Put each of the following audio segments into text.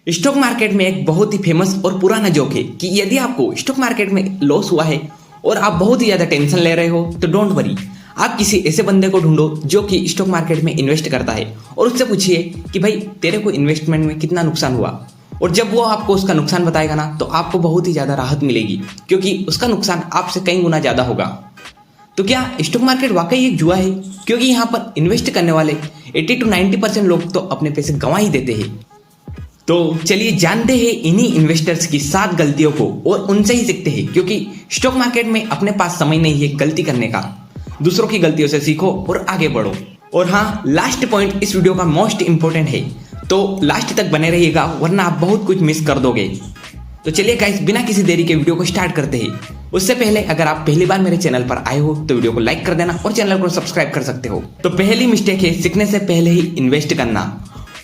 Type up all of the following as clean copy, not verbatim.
Stock market में एक बहुत ही फेमस और पुराना जोक है कि यदि आपको स्टॉक मार्केट में लॉस हुआ है और आप बहुत ही ज्यादा टेंशन ले रहे हो तो डोंट वरी। आप किसी ऐसे बंदे को ढूंढो जो कि स्टॉक मार्केट में इन्वेस्ट करता है और उससे पूछिए कि भाई तेरे को इन्वेस्टमेंट में कितना नुकसान हुआ। और जब वो आपको उसका नुकसान बताएगा ना तो आपको बहुत ही ज्यादा राहत मिलेगी क्योंकि उसका नुकसान आपसे कई गुना ज्यादा होगा। तो क्या स्टॉक मार्केट वाकई एक जुआ है? क्योंकि यहाँ पर इन्वेस्ट करने वाले 80 to 90% लोग तो अपने पैसे गंवा ही देते हैं। तो चलिए जानते हैं इन्हीं इन्वेस्टर्स की 7 गलतियों को और उनसे ही सीखते हैं, क्योंकि स्टॉक मार्केट में अपने पास समय नहीं है गलती करने का। दूसरों की गलतियों से सीखो और आगे बढ़ो। और हाँ, लास्ट पॉइंट इस वीडियो का मोस्ट इंपोर्टेंट है, तो लास्ट तक बने रहिएगा वरना आप बहुत कुछ मिस कर दोगे। तो चलिए गाइस, बिना किसी देरी के वीडियो को स्टार्ट करते हैं। उससे पहले अगर आप पहली बार मेरे चैनल पर आए हो तो वीडियो को लाइक कर देना और चैनल को सब्सक्राइब कर सकते हो। तो पहली मिस्टेक है सीखने से पहले ही इन्वेस्ट करना।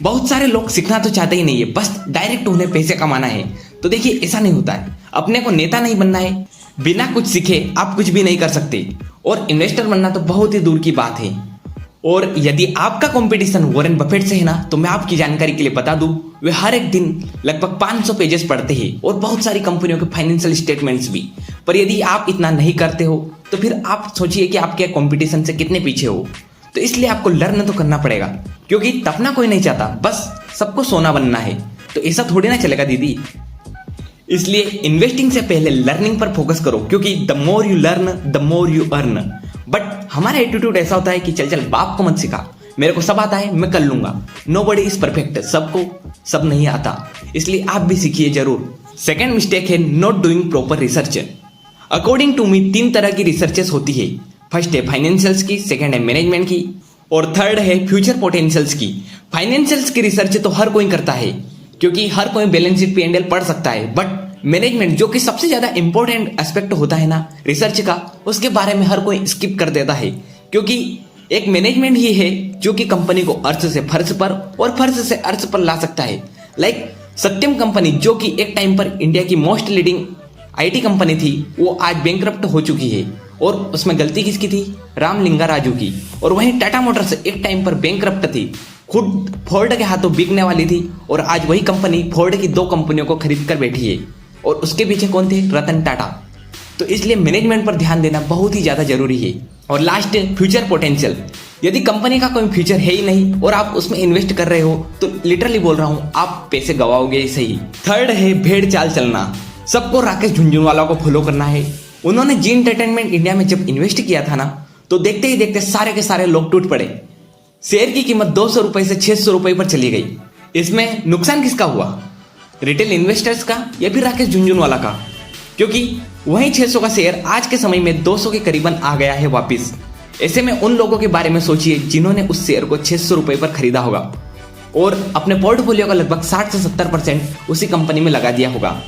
बहुत सारे लोग सीखना तो चाहते ही नहीं है, बस डायरेक्ट उन्हें पैसे कमाना है। तो देखिए, ऐसा नहीं होता है। अपने को नेता नहीं बनना है। बिना कुछ सीखे आप कुछ भी नहीं कर सकते और इन्वेस्टर बनना तो बहुत ही दूर की बात है। और यदि आपका कंपटीशन वॉरेन बफेट से है ना, तो मैं आपकी जानकारी के लिए बता दूं, वे हर एक दिन लगभग 500 पेजेस पढ़ते हैं और बहुत सारी कंपनियों के फाइनेंशियल स्टेटमेंट्स भी। पर यदि आप इतना नहीं करते हो तो फिर आप सोचिए कि आपके कंपटीशन से कितने पीछे हो। तो इसलिए आपको लर्न तो करना पड़ेगा, क्योंकि तपना कोई नहीं चाहता, बस सबको सोना बनना है। तो ऐसा थोड़ी ना चलेगा दीदी। इसलिए इन्वेस्टिंग से पहले लर्निंग पर फोकस करो, क्योंकि the more you learn the more you earn. But हमारा एटीट्यूड ऐसा होता है कि चल चल बाप को मत सिखा, मेरे को सब आता है, मैं कर लूंगा। नोबडी इज परफेक्ट, सबको सब नहीं आता, इसलिए आप भी सीखिए जरूर। सेकेंड मिस्टेक है not doing proper research. According to me 3 तरह की रिसर्चेस होती है। फर्स्ट है फाइनेंशियल्स की, सेकेंड है मैनेजमेंट की और थर्ड है फ्यूचर पोटेंशियल्स की। फाइनेंशियल्स की रिसर्च तो हर कोई करता है, क्योंकि हर कोई बैलेंस शीट P&L पढ़ सकता है। बट मैनेजमेंट, जो कि सबसे ज्यादा इंपॉर्टेंट एस्पेक्ट होता है ना रिसर्च का, उसके बारे में हर कोई स्किप कर देता है, क्योंकि एक मैनेजमेंट ही है जो कि कंपनी को अर्थ से फर्श पर और फर्श से अर्थ पर ला सकता है। लाइक सत्यम कंपनी, जो कि एक टाइम पर इंडिया की मोस्ट लीडिंग IT कंपनी थी, वो आज बैंकरप्ट हो चुकी है। और उसमें गलती किसकी थी? रामलिंगा राजू की। और वहीं टाटा मोटर्स एक टाइम पर बैंकरप्ट थी, खुद फोर्ड के हाथों बिकने वाली थी, और आज वही कंपनी फोर्ड की 2 कंपनियों को खरीद कर बैठी है। और उसके पीछे कौन थे? रतन टाटा। तो इसलिए मैनेजमेंट पर ध्यान देना बहुत ही ज्यादा जरूरी है। और लास्ट, फ्यूचर पोटेंशियल। यदि कंपनी का कोई फ्यूचर है ही नहीं और आप उसमें इन्वेस्ट कर रहे हो तो लिटरली बोल रहा हूं, आप पैसे गवाओगे सही। थर्ड है भेड़ चाल चलना। सबको राकेश झुनझुनवाला को फॉलो करना है। उन्होंने जी एंटरटेनमेंट इंडिया में जब इन्वेस्ट किया था ना, तो देखते ही देखते सारे के सारे लोग टूट पड़े। शेयर की कीमत 200 रुपए से 600 रुपए पर चली गई। इसमें नुकसान किसका हुआ? रिटेल इन्वेस्टर्स का या फिर राकेश झुनझुनवाला का? क्योंकि वही 600 का शेयर आज के समय में 200 के करीबन आ गया है वापिस। ऐसे में उन लोगों के बारे में सोचिए जिन्होंने उस शेयर को 600 रुपए पर खरीदा होगा और अपने पोर्टफोलियो का लगभग 60 से 70% उसी कंपनी में लगा दिया होगा।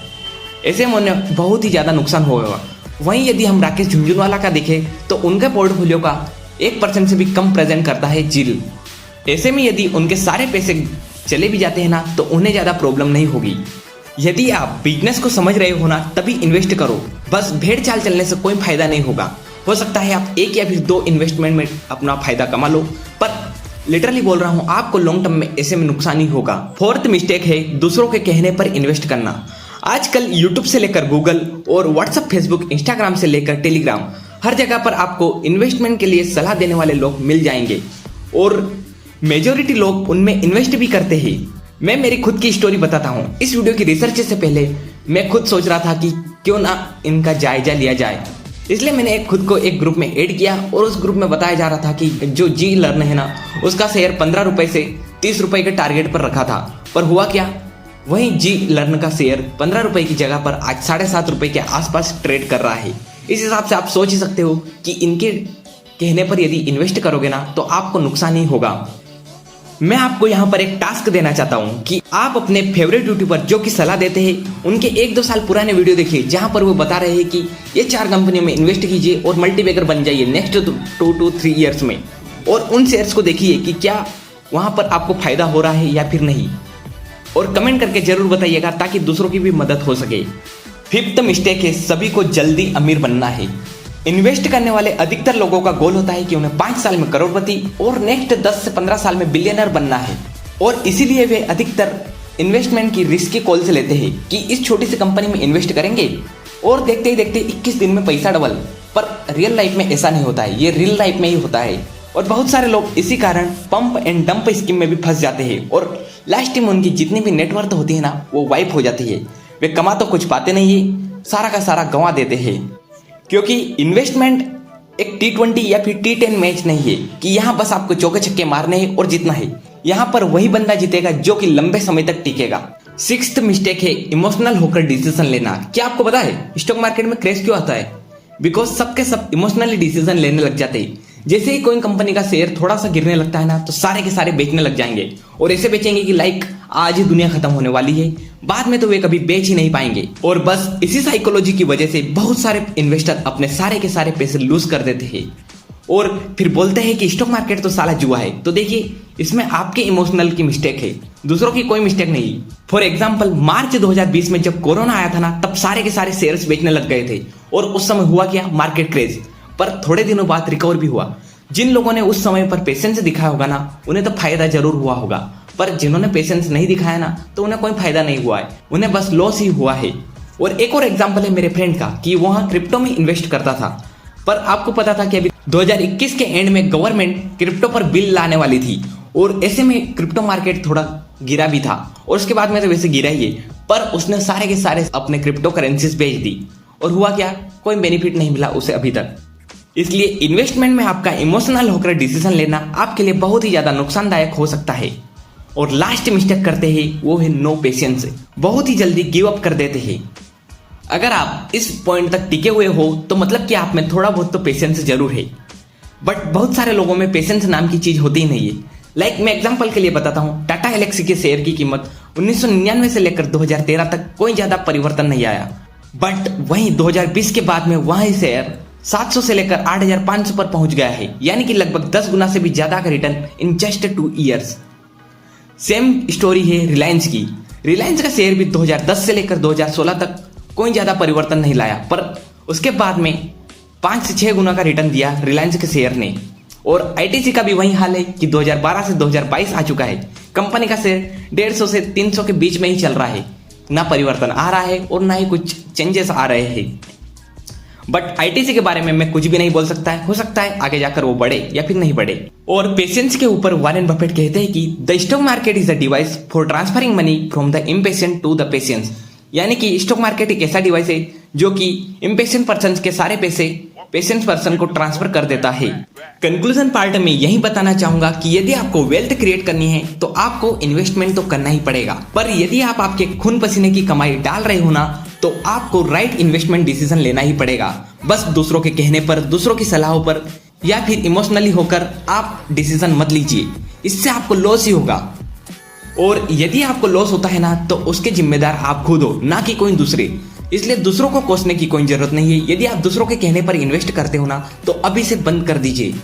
ऐसे में उन्हें बहुत ही ज्यादा नुकसान होगा। वहीं यदि हम राकेश झुनझुनवाला का देखें तो उनके पोर्टफोलियो का 1% से भी कम प्रेजेंट करता है जील। ऐसे में यदि उनके सारे पैसे चले भी जाते हैं ना, तो उन्हें ज्यादा प्रॉब्लम नहीं होगी। यदि आप बिजनेस को समझ रहे हो ना, तभी इन्वेस्ट करो। बस भेड़ चाल चलने से कोई फायदा नहीं होगा। हो सकता है आप 1 या फिर 2 इन्वेस्टमेंट में अपना फायदा कमा लो, पर लिटरली बोल रहा हूं, आपको लॉन्ग टर्म में ऐसे में नुकसान ही होगा। फोर्थ मिस्टेक है दूसरों के कहने पर इन्वेस्ट करना। आजकल यूट्यूब से लेकर गूगल और व्हाट्सएप, फेसबुक, इंस्टाग्राम से लेकर टेलीग्राम, हर जगह पर आपको इन्वेस्टमेंट के लिए सलाह देने वाले लोग मिल जाएंगे और मेजॉरिटी लोग उनमें इन्वेस्ट भी करते हैं। मैं मेरी खुद की स्टोरी बताता हूँ। इस वीडियो की रिसर्च से पहले मैं खुद सोच रहा था कि क्यों ना इनका जायजा लिया जाए, इसलिए मैंने खुद को एक ग्रुप में ऐड किया और उस ग्रुप में बताया जा रहा था कि जो जी लर्न है ना, उसका शेयर 15 रुपए से 30 रुपए के टारगेट पर रखा था। पर हुआ क्या? वहीं जी लर्न का शेयर 15 रुपए की जगह पर आज 7.5 रुपए के आसपास ट्रेड कर रहा है। इस हिसाब से आप सोच ही सकते हो कि इनके कहने पर यदि इन्वेस्ट करोगे ना, तो आपको नुकसान ही होगा। मैं आपको यहाँ पर एक टास्क देना चाहता हूँ कि आप अपने फेवरेट यूट्यूबर जो कि सलाह देते हैं, उनके 1-2 साल पुराने वीडियो देखिए, जहां पर वो बता रहे हैं कि ये 4 कंपनियों में इन्वेस्ट कीजिए और मल्टीबैगर बन जाइए नेक्स्ट 2 to 3 ईयर्स में। और उन शेयर्स को देखिए कि क्या वहां पर आपको फायदा हो रहा है या फिर नहीं, और कमेंट करके जरूर बताइएगा ताकि दूसरों की भी मदद हो सके। फिफ्थ मिस्टेक है सभी को जल्दी अमीर बनना है। इन्वेस्ट करने वाले अधिकतर लोगों का गोल होता है कि उन्हें 5 साल में करोड़पति और नेक्स्ट 10 से 15 साल में बिलियनर बनना है। और इसीलिए वे अधिकतर इन्वेस्टमेंट की रिस्क की कॉल से लेते हैं कि इस छोटी सी कंपनी में इन्वेस्ट करेंगे और देखते ही देखते 21 दिन में पैसा डबल। पर रियल लाइफ में ऐसा नहीं होता है, ये रियल लाइफ में ही होता है। और बहुत सारे लोग इसी कारण पंप एंड डंप स्कीम में भी फंस जाते हैं और लास्ट में उनकी जितनी भी नेटवर्थ होती है ना, वो वाइप हो जाती है। वे कमा तो कुछ पाते नहीं है, सारा का सारा गंवा देते हैं। क्योंकि इन्वेस्टमेंट एक T20 या फिर T10 मैच नहीं है कि यहाँ बस आपको चौके छक्के मारने हैं और जीतना है। यहाँ पर वही बंदा जीतेगा जो कि लंबे समय तक टिकेगा। 6th मिस्टेक है इमोशनल होकर डिसीजन लेना। क्या आपको पता है स्टॉक मार्केट में क्रैश क्यों आता है? बिकॉज सबके सब इमोशनली डिसीजन लेने लग जाते हैं। जैसे ही कोई कंपनी का शेयर थोड़ा सा गिरने लगता है ना, तो सारे के सारे बेचने लग जाएंगे और ऐसे बेचेंगे कि लाइक आज ही दुनिया खत्म होने वाली है, बाद में तो वे कभी बेच ही नहीं पाएंगे। और बस इसी साइकोलॉजी की वजह से बहुत सारे इन्वेस्टर अपने सारे के सारे पैसे लूज कर देते हैं और फिर बोलते हैं कि स्टॉक मार्केट तो साला जुआ है। तो देखिए, इसमें आपके इमोशनल की मिस्टेक है, दूसरों की कोई मिस्टेक नहीं। फॉर एग्जाम्पल, मार्च 2020 में जब कोरोना आया था ना, तब सारे के सारे शेयर्स बेचने लग गए थे और उस समय हुआ क्या, मार्केट क्रेज। पर थोड़े दिनों बाद रिकवर भी हुआ। जिन लोगों ने उस समय पर पेशेंस दिखाया होगा ना, उन्हें तो फायदा जरूर हुआ होगा, पर जिन्होंने पेशेंस नहीं दिखाया ना, तो उन्हें कोई फायदा नहीं हुआ है, उन्हें बस लॉस ही हुआ है। और एक और एग्जाम्पल है मेरे फ्रेंड का कि वहां क्रिप्टो में इन्वेस्ट करता था, पर आपको पता था कि अभी 2021 के एंड में गवर्नमेंट क्रिप्टो पर बिल लाने वाली थी और ऐसे में क्रिप्टो मार्केट थोड़ा गिरा भी था और उसके बाद में तो वैसे गिरा ही है। पर उसने सारे के सारे अपने क्रिप्टो करेंसीज बेच दी और हुआ क्या, कोई बेनिफिट नहीं मिला उसे अभी तक। इसलिए इन्वेस्टमेंट में आपका इमोशनल होकर डिसीजन लेना आपके लिए बहुत ही ज्यादा नुकसानदायक हो सकता है। और लास्ट मिस्टेक करते हैं वो है नो पेशेंस। बहुत ही जल्दी गिव अप कर देते हैं। अगर आप इस पॉइंट तक टिके हुए हो तो मतलब कि आप में थोड़ा बहुत तो पेशेंस जरूर है, बट बहुत सारे लोगों में पेशेंस नाम की चीज होती ही नहीं है। लाइक मैं एग्जांपल के लिए बताता हूँ, टाटा एलेक्सी के शेयर की कीमत 1999 से लेकर 2013 तक कोई ज्यादा परिवर्तन नहीं आया, बट वहीं 2020 के बाद में वही शेयर 700 से लेकर 8,500 पर पहुंच गया है, यानी कि लगभग 10 गुना से भी ज्यादा का return in just 2 years. Same story है रिलायंस की। रिलायंस का शेयर भी 2010 से लेकर 2016 तक कोई ज्यादा परिवर्तन नहीं लाया, पर उसके बाद में 5 से 6 गुना का रिटर्न दिया रिलायंस के शेयर ने। और आईटीसी का भी वही हाल है कि 2012 से 2022 आ चुका है, कंपनी का शेयर 150 से 300 के बीच में ही चल रहा है, ना परिवर्तन आ रहा है और ना ही कुछ चेंजेस आ रहे हैं। बट आईटीसी के बारे में मैं कुछ भी नहीं बोल सकता है, हो सकता है आगे जाकर वो बढ़े या फिर नहीं बढ़े। और पेशेंस के ऊपर वॉरेन बफेट कहते हैं कि the stock market is a device for transferring money from the impatient to the patience. यानी कि स्टॉक मार्केट एक ऐसा डिवाइस है जो कि इम्पेशेंट पर्सन के सारे पैसे पेशेंट पर्सन को ट्रांसफर कर देता है। कंक्लूजन पार्ट में यही बताना चाहूंगा कि यदि आपको वेल्थ क्रिएट करनी है तो आपको इन्वेस्टमेंट तो करना ही पड़ेगा, पर यदि आप आपके खून पसीने की कमाई डाल रहे हो ना, तो आपको राइट इन्वेस्टमेंट डिसीजन लेना ही पड़ेगा। बस दूसरों के कहने पर, दूसरों की सलाहों पर या फिर इमोशनली होकर आप डिसीजन मत लीजिए, इससे आपको लॉस ही होगा। और यदि आपको लॉस होता है ना, तो उसके जिम्मेदार आप खुद हो, ना कि कोई दूसरे। इसलिए दूसरों को कोसने की कोई जरूरत नहीं है। यदि आप दूसरों के कहने पर इन्वेस्ट करते हो ना, तो अभी से बंद कर दीजिए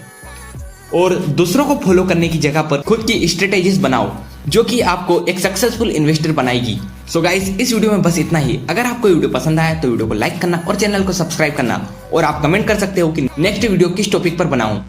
और दूसरों को फॉलो करने की जगह पर खुद की स्ट्रेटेजीज बनाओ, जो कि आपको एक सक्सेसफुल इन्वेस्टर बनाएगी। सो गाइस, इस वीडियो में बस इतना ही। अगर आपको वीडियो पसंद आया तो वीडियो को लाइक करना और चैनल को सब्सक्राइब करना, और आप कमेंट कर सकते हो कि नेक्स्ट वीडियो किस टॉपिक पर बनाऊं।